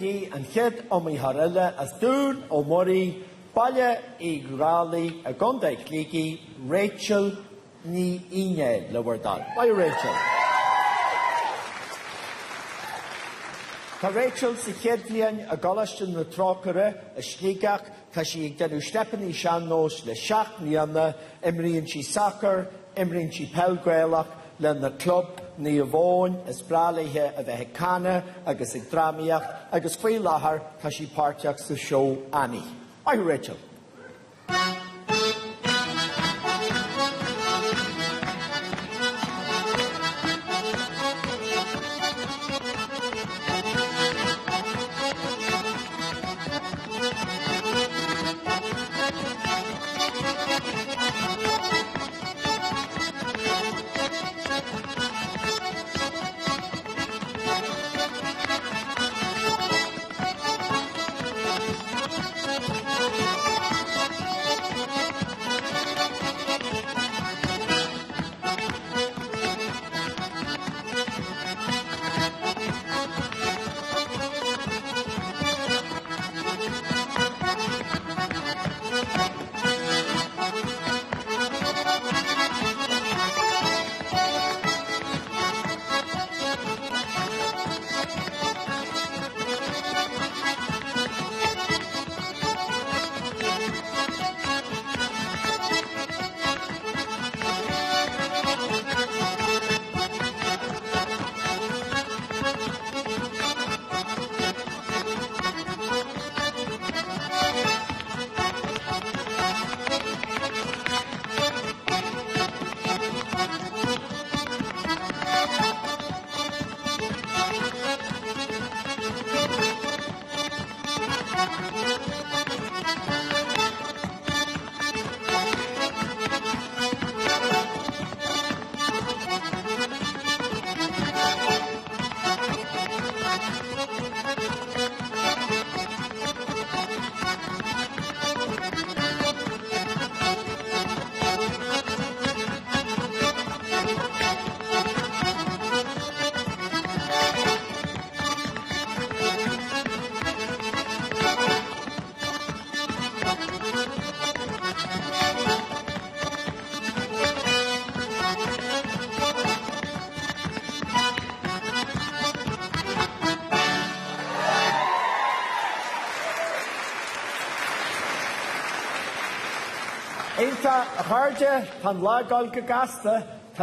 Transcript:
An chéad 𝘨𝘪𝘳𝘦 as dún ó morí baile I grálaí a gonda clící Rachel ní ine le bhardal. Why Rachel? Tá Rachel sa chéad bliain a galastain na trácara a slígach tá sí ag denú stepaní seanós le 7 mbliana imríonn sí soccer, imríonn sí peilgréalach le na club ní bháin is brálaithe a bheith cána agus ag drámaíocht agus faoi láthair tá sí páirteach sa show Annie. Why Rachel? Einta a cháirde pan lágáil go gasta